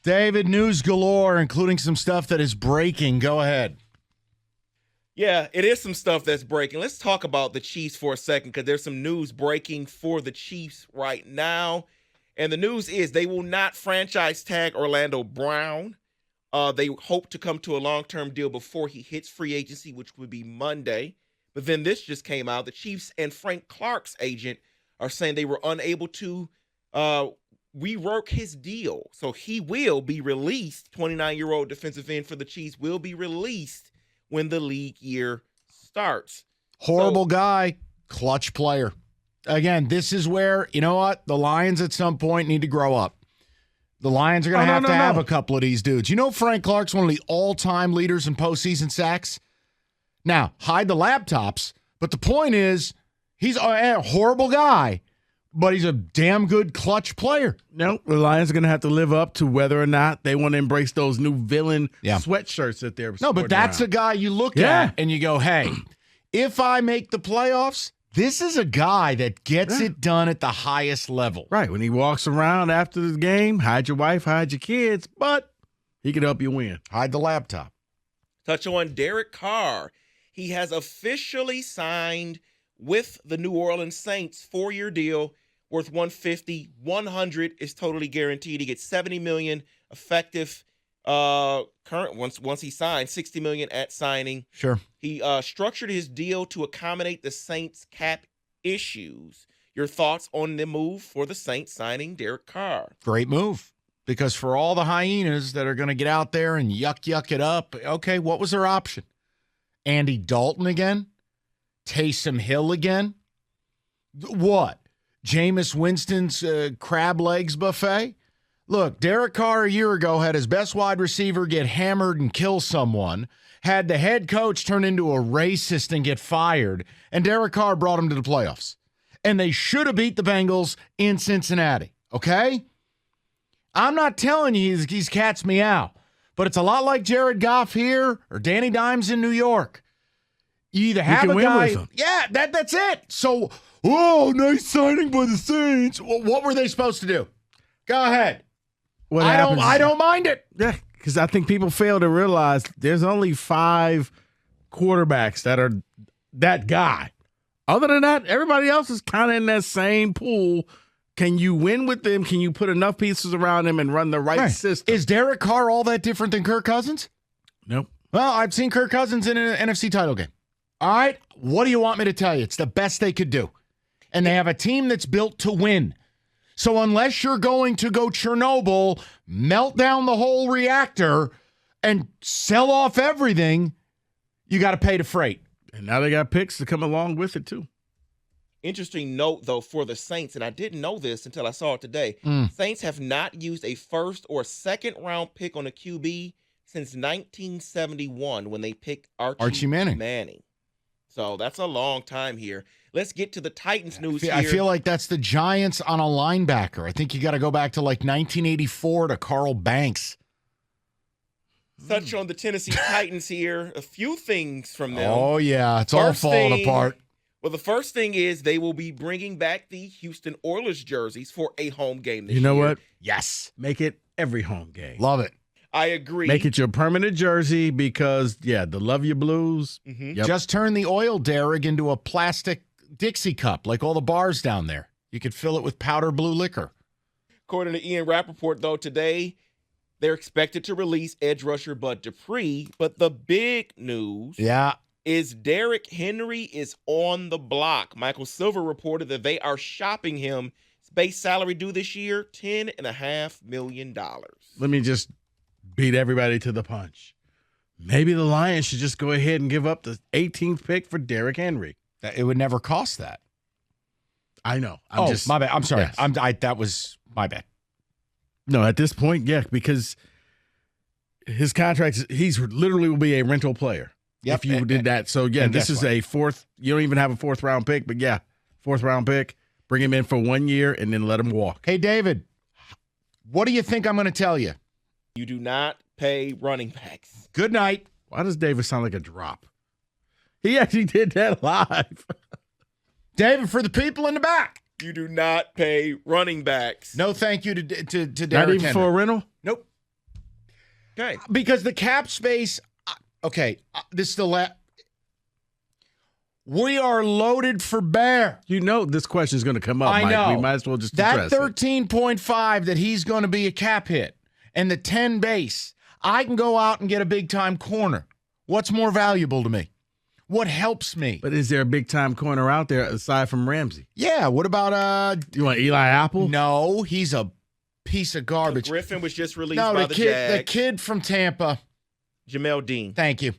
David, news galore, including some stuff that is breaking. Go ahead. Yeah, it is some stuff that's breaking. Let's talk about the Chiefs for a second because there's some news breaking for the Chiefs right now. And the news is they will not franchise tag Orlando Brown. They hope to come to a long-term deal before he hits free agency, which would be Monday. But then this just came out. The Chiefs and Frank Clark's agent are saying they were unable to rework his deal. So he will be released. 29-year-old defensive end for the Chiefs will be released when the league year starts. Horrible guy, clutch player. Again, this is where, you know what? The Lions at some point need to grow up. The Lions are going to have a couple of these dudes. You know Frank Clark's one of the all-time leaders in postseason sacks? Now, hide the laptops, but the point is he's a horrible guy, but he's a damn good clutch player. No, the Lions are going to have to live up to whether or not they want to embrace those new villain sweatshirts that they're No, but that's a guy you look at and you go, hey, if I make the playoffs, this is a guy that gets it done at the highest level. Right. When he walks around after the game, hide your wife, hide your kids, but he can help you win. Hide the laptop. Touch on Derek Carr. He has officially signed with the New Orleans Saints, 4-year deal worth $150. $100 is totally guaranteed. He gets $70 million effective current once he signed, $60 million at signing. Sure. He structured his deal to accommodate the Saints cap issues. Your thoughts on the move for the Saints signing Derek Carr? Great move. Because for all the hyenas that are going to get out there and yuck it up, okay, what was their option? Andy Dalton again? Taysom Hill again? What? Jameis Winston's crab legs buffet? Look, Derek Carr a year ago had his best wide receiver get hammered and kill someone, had the head coach turn into a racist and get fired, and Derek Carr brought him to the playoffs. And they should have beat the Bengals in Cincinnati, okay? I'm not telling you he's cat's meow, but it's a lot like Jared Goff here or Danny Dimes in New York. You either have a guy. Yeah, that's it. So, nice signing by the Saints. Well, what were they supposed to do? Go ahead. I don't mind it. Yeah, because I think people fail to realize there's only 5 quarterbacks that are that guy. Other than that, everybody else is kind of in that same pool. Can you win with them? Can you put enough pieces around them and run the right system? Is Derek Carr all that different than Kirk Cousins? Nope. Well, I've seen Kirk Cousins in an NFC title game. All right, what do you want me to tell you? It's the best they could do. And they have a team that's built to win. So unless you're going to go Chernobyl, melt down the whole reactor, and sell off everything, you got to pay the freight. And now they got picks to come along with it, too. Interesting note, though, for the Saints, and I didn't know this until I saw it today. Saints have not used a first or second-round pick on a QB since 1971 when they picked Archie Manning. So that's a long time here. Let's get to the Titans news here. I feel like that's the Giants on a linebacker. I think you got to go back to like 1984 to Carl Banks. Touch on the Tennessee Titans here. A few things from them. Oh, yeah. It's all falling apart. Well, the first thing is they will be bringing back the Houston Oilers jerseys for a home game this year. You know what? Yes. Make it every home game. Love it. I agree. Make it your permanent jersey because, the Love You Blues. Mm-hmm. Yep. Just turn the oil derrick into a plastic Dixie cup like all the bars down there. You could fill it with powder blue liquor. According to Ian Rappaport, though, today they're expected to release edge rusher Bud Dupree. But the big news is Derrick Henry is on the block. Michael Silver reported that they are shopping him. His base salary due this year, $10.5 million. Let me just beat everybody to the punch. Maybe the Lions should just go ahead and give up the 18th pick for Derrick Henry. It would never cost that. I know. My bad. I'm sorry. Yes. That was my bad. No, at this point, because his contract, he's literally will be a rental player if you did that. So, this is a fourth. You don't even have a 4th round pick, but 4th round pick. Bring him in for 1 year and then let him walk. Hey, David, what do you think I'm going to tell you? You do not pay running backs. Good night. Why does David sound like a drop? He actually did that live. David, for the people in the back. You do not pay running backs. No thank you to Derrick Not even Henry. for a rental? Nope. Okay. Because the cap space, this is the last. We are loaded for bear. You know this question is going to come up, I Mike. know. We might as well just that address it. 13.5 that he's going to be a cap hit and the 10 base, I can go out and get a big-time corner. What's more valuable to me? What helps me? But is there a big-time corner out there aside from Ramsey? Yeah, what about You want Eli Apple? No, he's a piece of garbage. Griffin was just released No, by the the kid, Jags. the kid from Tampa. Jamel Dean. Thank you.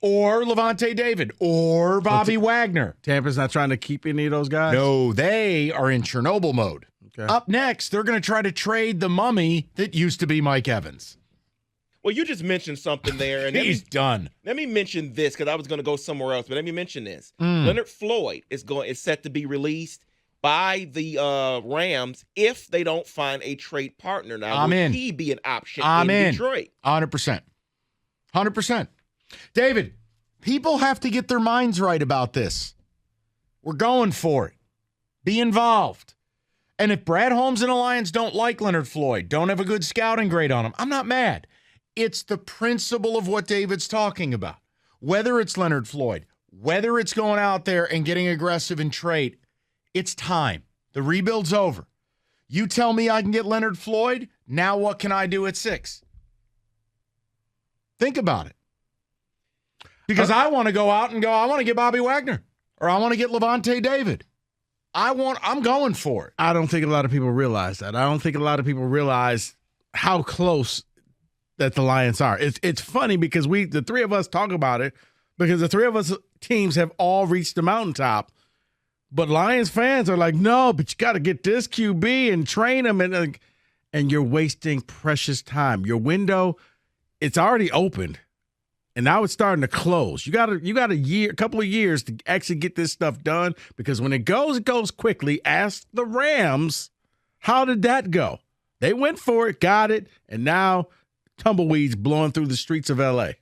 Or Levante David, or Bobby Wagner. Tampa's not trying to keep any of those guys? No, they are in Chernobyl mode. Okay. Up next, they're going to try to trade the mummy that used to be Mike Evans. Well, you just mentioned something there, and He's done. let me mention this because I was going to go somewhere else, but let me mention this. Leonard Floyd is set to be released by the Rams if they don't find a trade partner. Now, would he be an option in Detroit? 100%. 100%. David, people have to get their minds right about this. We're going for it. Be involved. And if Brad Holmes and the Lions don't like Leonard Floyd, don't have a good scouting grade on him, I'm not mad. It's the principle of what David's talking about. Whether it's Leonard Floyd, whether it's going out there and getting aggressive in trade, it's time. The rebuild's over. You tell me I can get Leonard Floyd, now what can I do at 6? Think about it. Because I want to go out and I want to get Bobby Wagner or I want to get Levante David. I'm going for it. I don't think a lot of people realize that. I don't think a lot of people realize how close that the Lions are. It's funny because the three of us talk about it because the three of us teams have all reached the mountaintop. But Lions fans are like, no, but you got to get this QB and train him. And you're wasting precious time. Your window, it's already opened. And now it's starting to close. You got a couple of years to actually get this stuff done because when it goes quickly. Ask the Rams, how did that go? They went for it, got it, and now tumbleweeds blowing through the streets of L.A.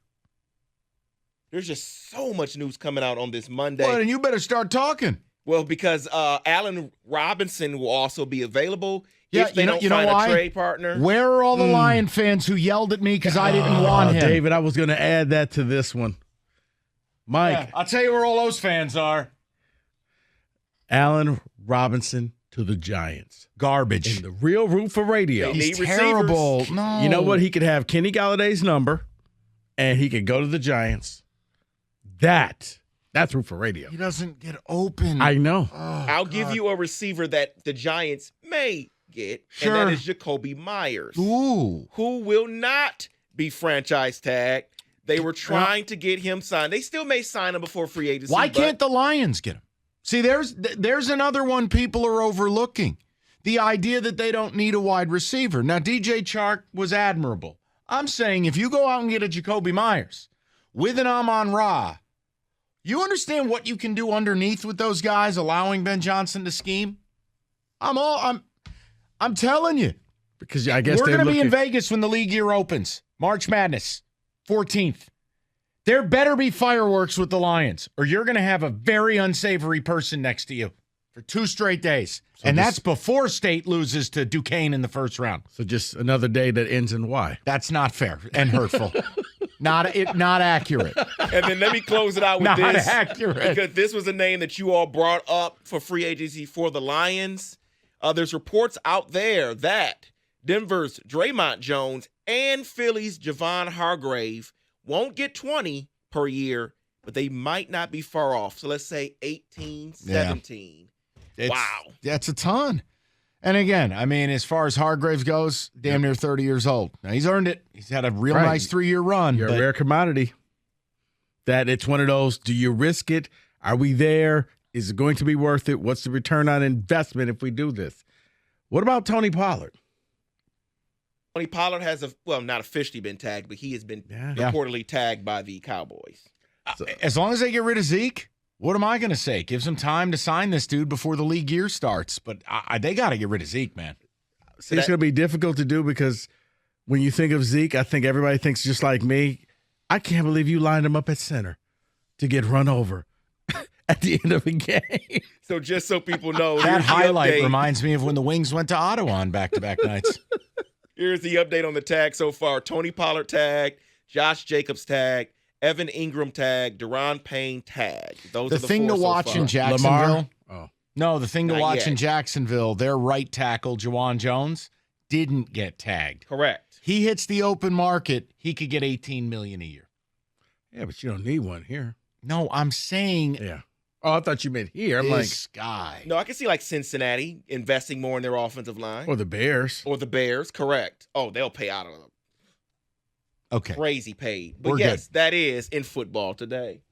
There's just so much news coming out on this Monday. Well, and you better start talking. Well, because Allen Robinson will also be available if they don't you know find why? a trade partner. Where are all the Lion fans who yelled at me because I didn't want him? David, I was going to add that to this one. Mike. I'll tell you where all those fans are. Allen Robinson to the Giants. Garbage. And the real root for radio. They He's need terrible. receivers. No. You know what? He could have Kenny Galladay's number, and he could go to the Giants. That's root for radio. He doesn't get open. I know. Oh, I'll God. give you a receiver that the Giants may get, Sure. and that is Jacoby Myers, Ooh. who will not be franchise tagged. They were trying to get him signed. They still may sign him before free agency. Why can't the Lions get him? See, there's another one people are overlooking. The idea that they don't need a wide receiver. Now, DJ Chark was admirable. I'm saying if you go out and get a Jacoby Myers with an Amon-Ra, you understand what you can do underneath with those guys, allowing Ben Johnson to scheme? I'm telling you. Because I guess We're they're going to be in looking- Vegas when the league year opens. March Madness, 14th. There better be fireworks with the Lions, or you're going to have a very unsavory person next to you for 2 straight days. And that's before State loses to Duquesne in the first round. So just another day that ends in Y. That's not fair and hurtful. Not accurate. And then let me close it out with Not this. accurate. Because this was a name that you all brought up for free agency for the Lions. There's reports out there that Denver's Draymond Jones and Philly's Javon Hargrave won't get 20 per year, but they might not be far off. So let's say 18, 17. Wow. That's a ton. And again, I mean, as far as Hargraves goes, damn near 30 years old. Now, he's earned it. He's had a real nice 3-year run. You're a rare commodity. That it's one of those, do you risk it? Are we there? Is it going to be worth it? What's the return on investment if we do this? What about Tony Pollard? Tony Pollard has not officially been tagged, but he has been reportedly tagged by the Cowboys. As long as they get rid of Zeke, what am I going to say? Give some time to sign this dude before the league year starts. But they got to get rid of Zeke, man. It's going to be difficult to do because when you think of Zeke, I think everybody thinks just like me. I can't believe you lined him up at center to get run over at the end of a game. So just so people know, that highlight reminds me of when the Wings went to Ottawa on back-to-back nights. Here's the update on the tag so far. Tony Pollard tagged, Josh Jacobs tagged, Evan Ingram tagged, Deron Payne tagged. Those are the thing to four so watch far. in Jacksonville. Lamar? Oh. No, the thing to Not watch yet. in Jacksonville, their right tackle, Juwan Jones, didn't get tagged. Correct. He hits the open market, he could get $18 million a year. Yeah, but you don't need one here. No, I'm saying Yeah. Oh, I thought you meant here. I'm this guy. No, I can see like Cincinnati investing more in their offensive line. like, or the Bears. Or the Bears, correct. Oh, they'll pay out of them. Okay. Crazy paid. But We're yes, that is in football today.